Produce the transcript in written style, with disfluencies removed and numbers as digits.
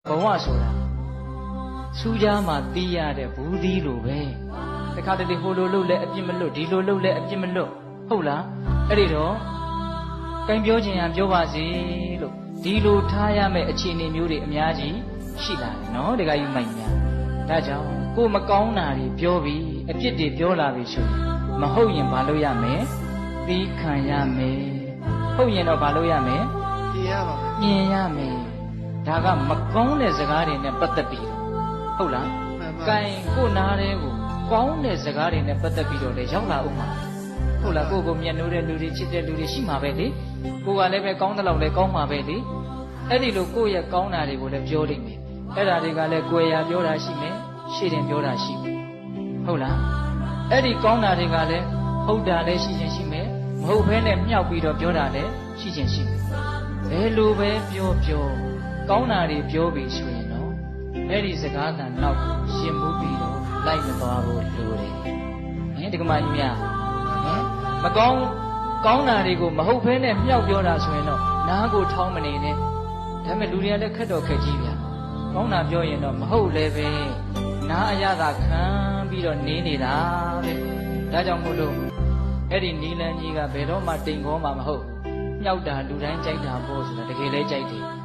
ဘဝဆိုတာစူးကြမှာတီးရတဲ့ဘူးသီးလိုပဲတခါတလေဟိုလိုလုပ်လဲအပြစ်မလွတ်ဒီလိုလုပ်လဲအပြစ်မလွတ်ဟုတ်လားအဲ့ဒီတော့ကိုင်ပြောခြင်းရပြောပါစေလို့ဒီလိုထားရမယ့်အခြေအနေမျိုးတွေအများကြီးရှိလာတယ်နော်တခါယူမိုက်များဒါကြောင့်ကိုမကောင်းတာတွေပြောပြီးအပြစ်တွေပြောလာပြီဆိုရင်မဟုတ်ရင်ဘာလုပ်ရမလဲသီးခံရမယ်ဟုတ်ရင်တော့ဘာလုပ်ရမလဲပြင်ရပါမယ်ပြင်ရမယ်ဒါကမကောင်းတဲ့စကားတွေနဲ့ပတ်သက်ပြီးဟုတ်လားကဲကိုနားတဲ့ကိုကောင်းတဲ့စကားတွေနဲ့ပတ်သက်ပြီးတော့လေရောက်လာဥမှာဟုတ်လားကိုကိုမျက်နှိုးတဲ့လူတွေချစ်တဲ့လူတွေရှိမှာပဲလေကိုကလည်းပဲကောင်းတဲ့လောက်လည်းကောင်းမှာပဲလေအဲ့ဒီလိုကိုရဲ့ကောင်းတာတွေကိုလည်းပြောလိမ့်မယ်အဲ့ဒါတွေကလည်းကိုယ်ရာပြောတာရှိမယ်ရှေ့တင်ပြောတာရှိမယ်ဟုတ်လားအဲ့ဒီကောင်းတာတွေကလည်းဟုတ်တာလည်းရှိခြင်းရှိမယ်မဟုတ်ဘဲနဲ့မြောက်ပြီးတော့ပြောတာလည်းရှိခြင်းရှိမယ်ဘယ်လိုပဲပြောကောင်းတာတွေပြောပြီးဆိုရင်တော့အဲ့ဒီစကားတန်နောက်ကိုရှင်မှုပြီးတော့လိုက်မသွားဖို့လိုတယ်ဟင်ဒီကမကြီးများမကောင်းတာတွေကိုမဟုတ်ဘဲနဲ့မြောက်ပြောတာဆိုရင်တော့နားကိုထောင်းမနေနဲ့ဒါပေမဲ့လူတွေကလည်းခက်တော့ခက်ကြီးဗျာကောင်းတာပြောရင်တော့မဟုတ်လည်းပဲနားအရသာခံပြီးတော့နေနေတာပဲဒါကြောင့်မို့လို့အဲ့ဒီနီလန်းကြီးကဘယ်တော့မှတိမ်ခေါ်မှာမဟုတ်မြောက်တာလူတိုင်းကြိုက်တာပေါ့ဆိုတာတကယ်လဲကြိုက်တယ်